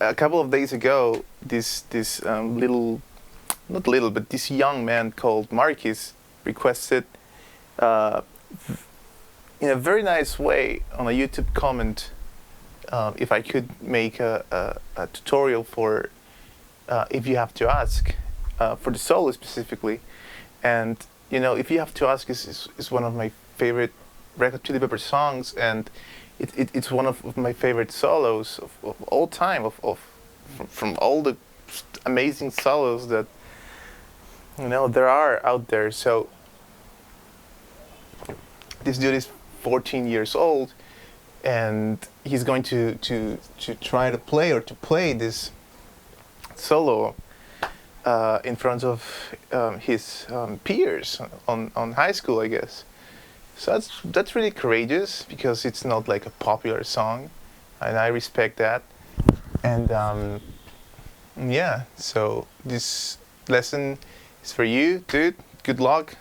a couple of days ago, this not little, but this young man called Marcus requested, in a very nice way, on a YouTube comment, if I could make a tutorial for If You Have to Ask, for the solo specifically. And If You Have to Ask is one of my favorite Red Hot Chili Peppers songs, and it's one of my favorite solos of all time, from all the amazing solos that there are out there. So this dude is 14 years old, and he's going to try to play this solo in front of his peers on high school, I guess. So that's really courageous, because it's not like a popular song, and I respect that. And yeah, so this lesson is for you, dude. Good luck.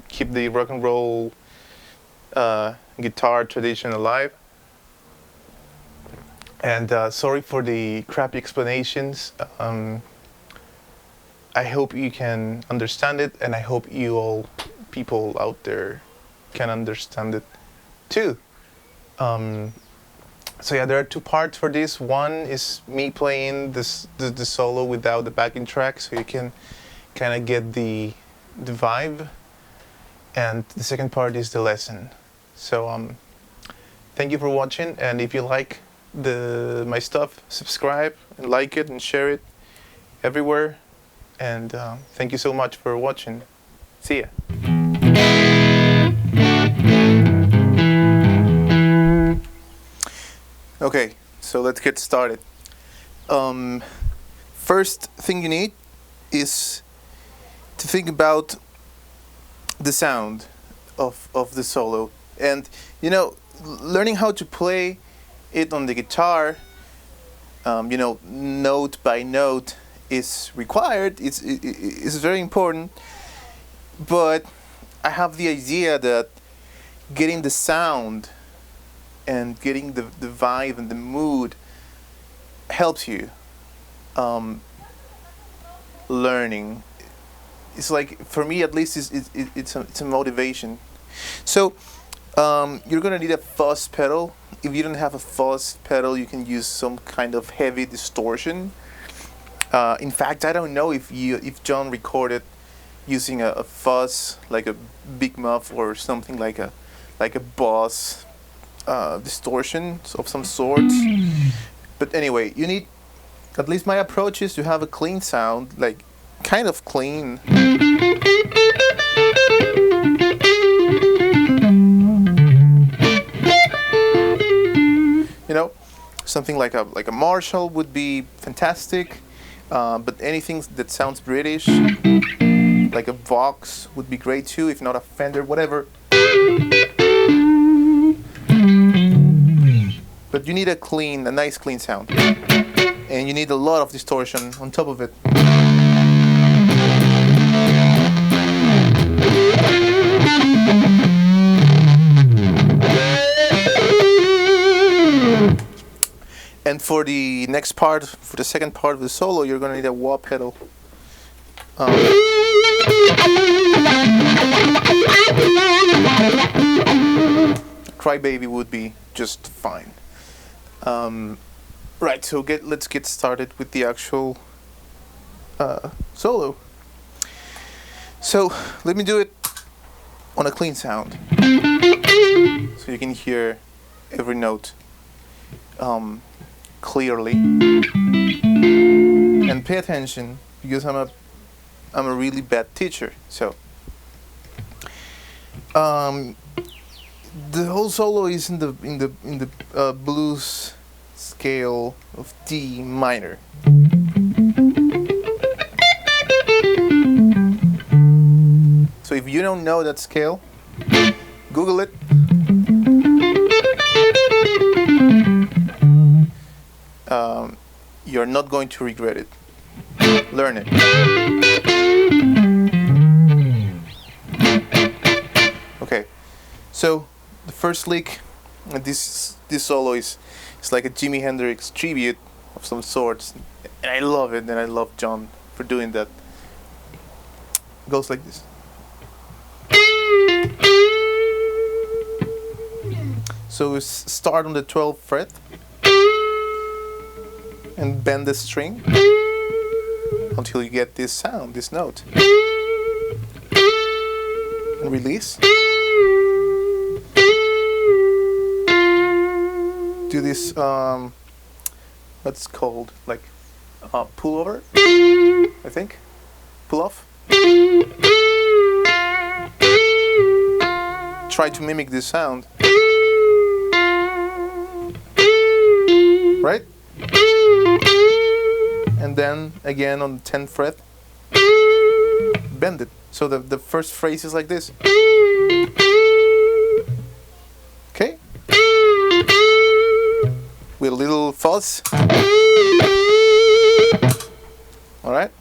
Keep the rock and roll guitar tradition alive. And sorry for the crappy explanations. I hope you can understand it, and I hope you all people out there can understand it too. So yeah, there are two parts for this. One is me playing the solo without the backing track, so you can kind of get the vibe. And the second part is the lesson. So thank you for watching, and if you like my stuff, subscribe and like it and share it everywhere. And thank you so much for watching. See ya. Okay, so let's get started. First thing you need is to think about the sound of the solo. And learning how to play it on the guitar, note by note, is required. It's very important. But I have the idea that getting the sound and getting the vibe and the mood helps you learning. It's like, for me at least, it's a motivation. So you're gonna need a fuzz pedal. If you don't have a fuzz pedal, you can use some kind of heavy distortion. In fact, I don't know if John recorded using a fuzz, like a big muff or something like a Boss distortion of some sort. But anyway, you need, at least my approach is to have a clean sound, like kind of clean. Something like a Marshall would be fantastic, but anything that sounds British, like a Vox, would be great too, if not a Fender, whatever. But you need a nice clean sound, and you need a lot of distortion on top of it. And for the next part, for the second part of the solo, you're gonna need a wah pedal. Crybaby would be just fine. Right, so let's get started with the actual solo. So let me do it on a clean sound, so you can hear every note clearly, and pay attention, because I'm a really bad teacher. So the whole solo is in the blues scale of D minor. So if you don't know that scale, Google it. You're not going to regret it. Learn it. Okay, so the first lick, this solo is like a Jimi Hendrix tribute, of some sorts, and I love it, and I love John for doing that. It goes like this. So start on the 12th fret and bend the string until you get this sound, this note, and release. Do this, what's called, like, pull over, I think, pull off. Try to mimic this sound, right? And then again on the 10th fret, bend it. So the first phrase is like this. Okay? With a little fuzz. Alright?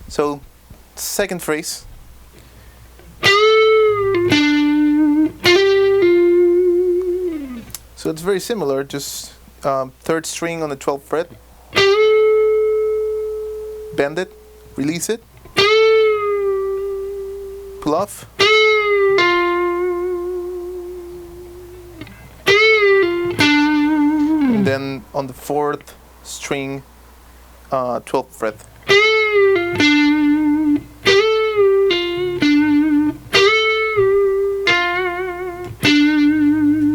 So, second phrase. So it's very similar, just third string on the 12th fret. Bend it, release it, pull off. And then on the 4th string, 12th fret.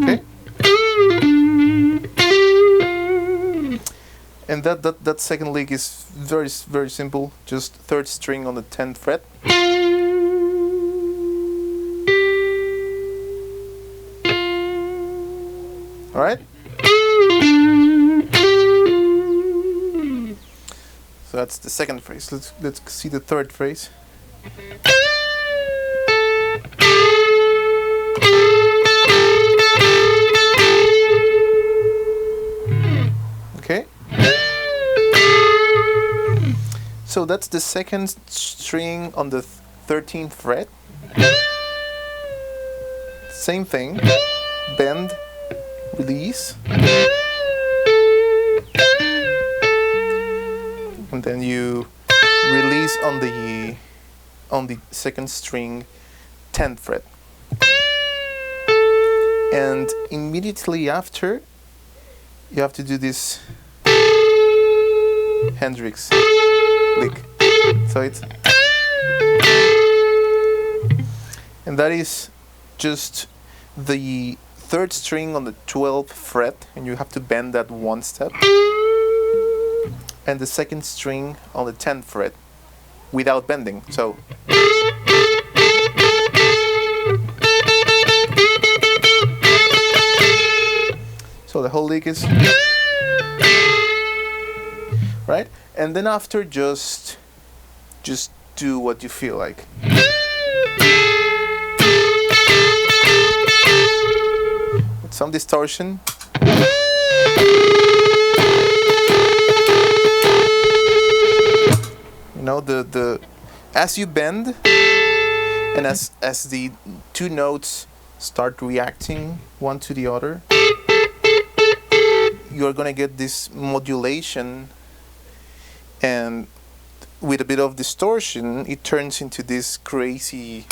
Okay. And that second lick is very simple. Just third string on the 10th fret. All right. So that's the second phrase. Let's see the third phrase. Okay. So that's the second string on the 13th fret. Same thing. Bend, release. And then you release on the second string, 10th fret. And immediately after, you have to do this Hendrix lick. So it's, and that is just the third string on the 12th fret, and you have to bend that one step. And the second string on the 10th fret without bending. So the whole lick is right, and then after just do what you feel like. With some distortion. You know, the as you bend and as the two notes start reacting one to the other, you're gonna get this modulation, and with a bit of distortion it turns into this crazy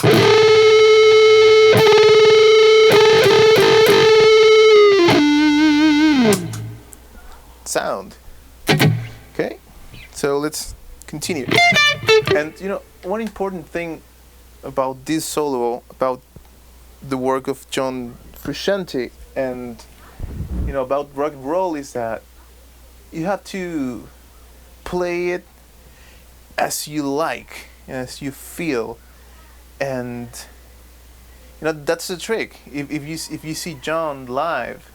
sound. Okay, so let's continue. And you know, one important thing about this solo, about the work of John Frusciante, and you know, about rock and roll, is that you have to play it as you like, as you feel, and you know, that's the trick. If you see John live,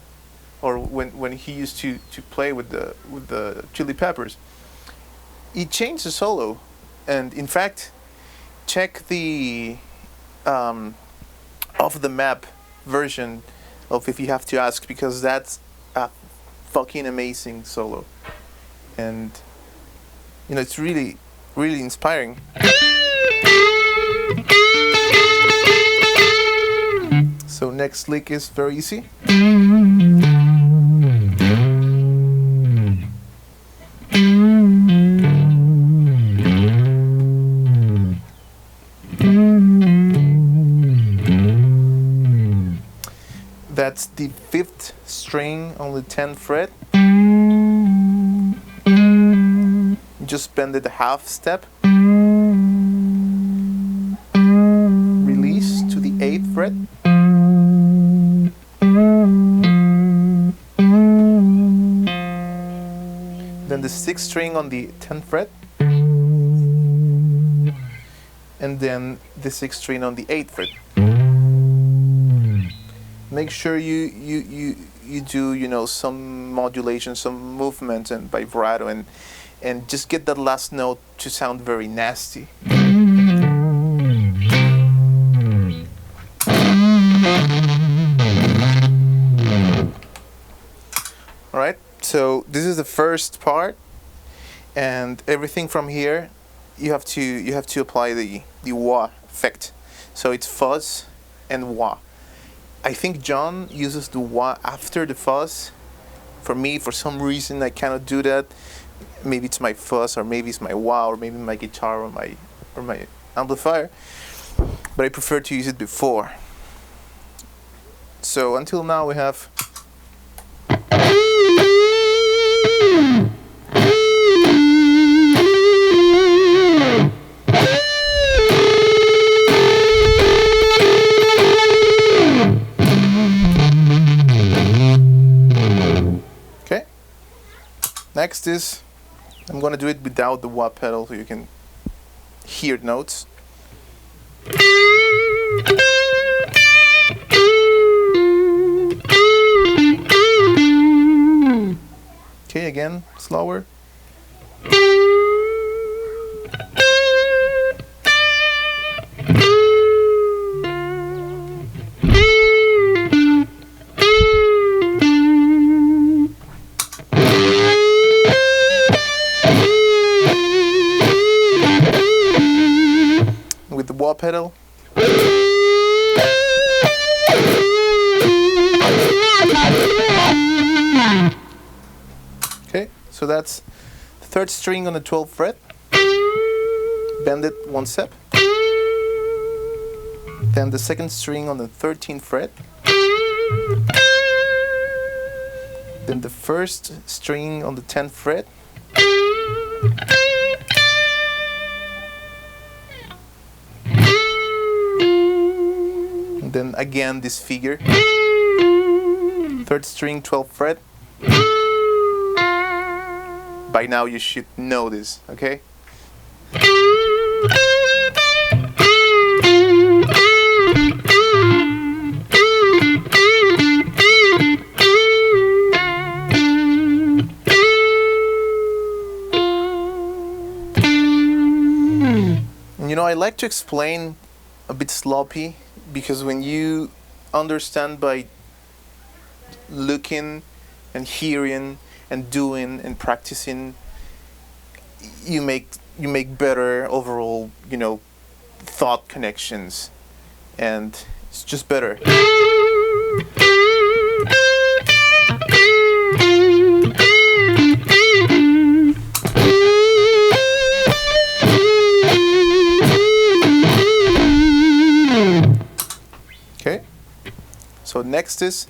or when he used to play with the Chili Peppers, he changed the solo. And in fact, check the off the map version of If You Have to Ask, because that's a fucking amazing solo, and you know, it's really inspiring. So next lick is very easy. That's the 5th string on the 10th fret. Just bend it a half step. Release to the 8th fret. Then the 6th string on the 10th fret. And then the 6th string on the 8th fret. Make sure you do, you know, some modulation, some movement and vibrato, and just get that last note to sound very nasty. All right, so this is the first part, and everything from here you have to apply the wah effect. So it's fuzz and wah. I think John uses the wah after the fuzz. For me, for some reason, I cannot do that. Maybe it's my fuzz, or maybe it's my wah, or maybe my guitar, or my amplifier. But I prefer to use it before. So until now we have. Next is, I'm going to do it without the wah pedal so you can hear notes. Okay, again, slower. With the wah pedal. Okay, so that's the 3rd string on the 12th fret. Bend it 1 step. Then the 2nd string on the 13th fret. Then the 1st string on the 10th fret. And then again this figure. 3rd string, 12th fret. By now you should know this, okay? And you know, I like to explain a bit sloppy, because when you understand by looking and hearing and doing and practicing, you make better overall, you know, thought connections, and it's just better. Okay, so next is.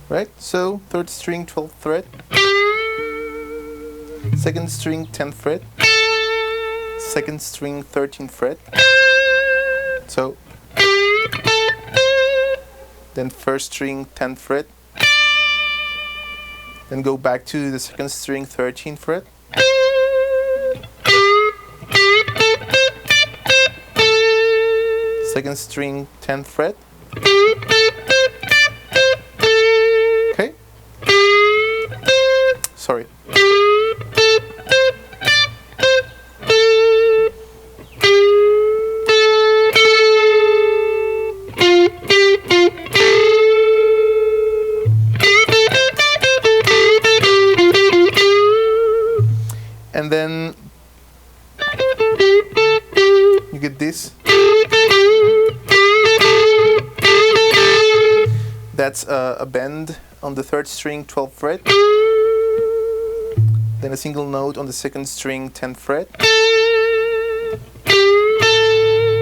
Right, so 3rd string, 12th fret, 2nd string, 10th fret, 2nd string, 13th fret, so then 1st string, 10th fret, then go back to the 2nd string, 13th fret, 2nd string, 10th fret. Okay. Sorry. And then you get this. That's a bend on the 3rd string, 12th fret. Then a single note on the 2nd string, 10th fret.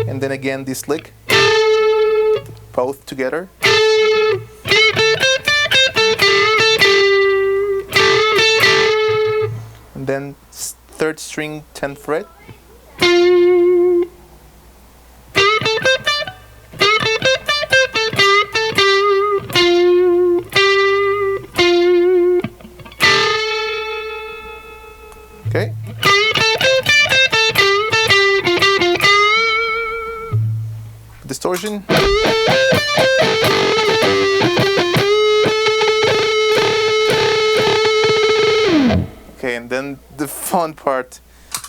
And then again this lick, both together. And then 3rd string, 10th fret. Okay. Distortion. Okay, and then the fun part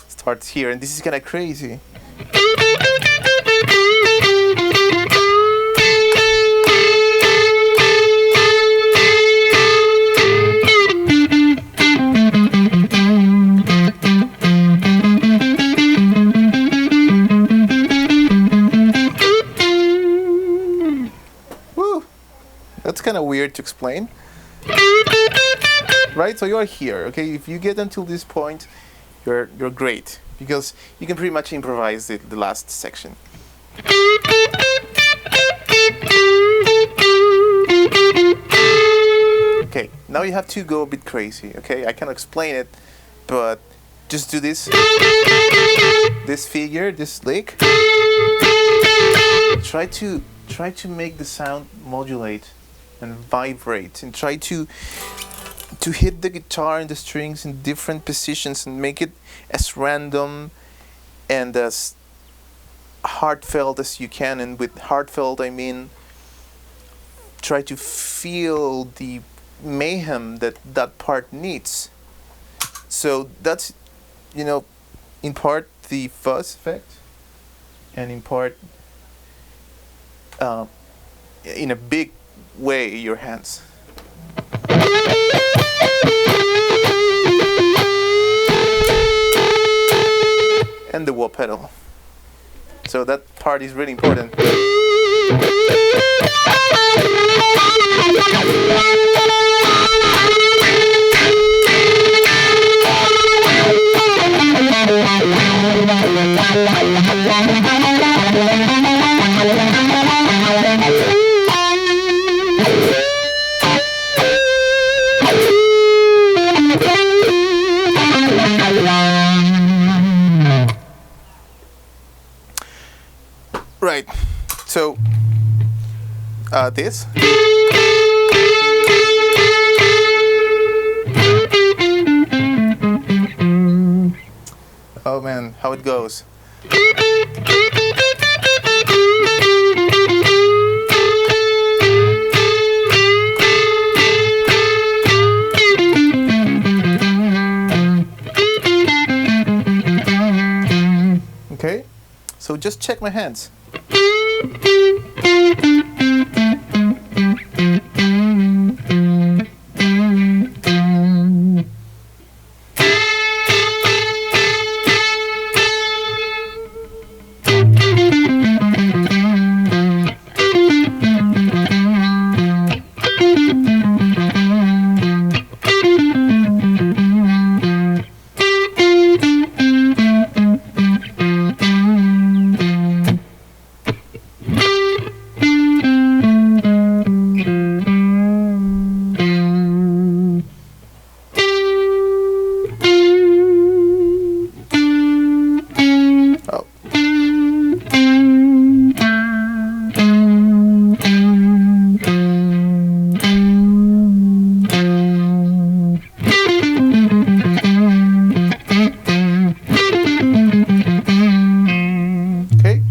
starts here, and this is kind of crazy. That's kind of weird to explain, right? So you are here, okay? If you get until this point, you're great, because you can pretty much improvise the last section. Okay, now you have to go a bit crazy, okay? I cannot explain it, but just do this figure, this lick. Try to make the sound modulate and vibrate, and try to hit the guitar and the strings in different positions and make it as random and as heartfelt as you can. And with heartfelt I mean try to feel the mayhem that part needs. So that's, you know, in part the fuzz effect, and in part in a big way your hands. And the wah pedal. So that part is really important. Right, so this. Oh man, how it goes. Okay, so just check my hands.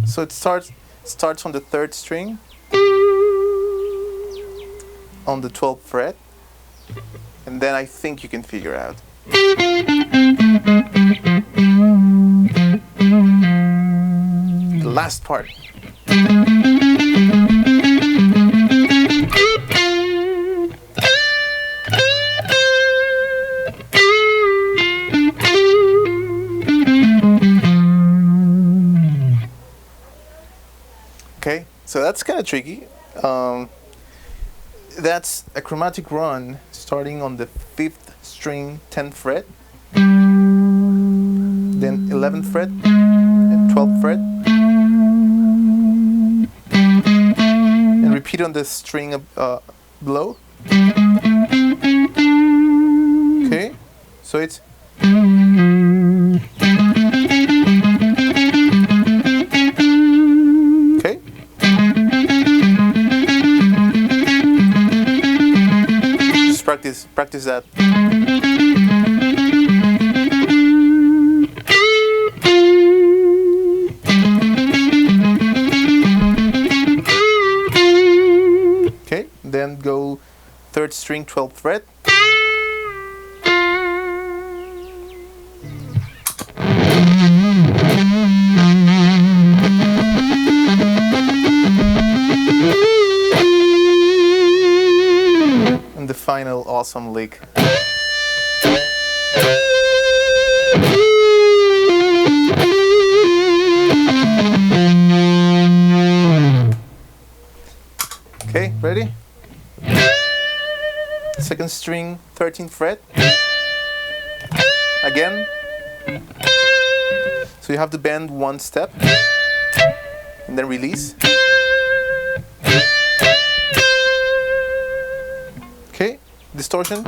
So it starts on the 3rd string, on the 12th fret, and then I think you can figure out. The last part. Okay, so that's kind of tricky. that's a chromatic run starting on the 5th string 10th fret, then 11th fret and 12th fret, and repeat on the string below. Okay, so it's okay. Just practice that. Okay, then go 3rd string 12th fret. And the final awesome lick. Okay, ready? 2nd string 13th fret. Again. So you have to bend one step and then release. Okay, distortion.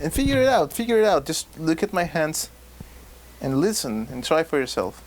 And figure it out. Just look at my hands and listen and try for yourself.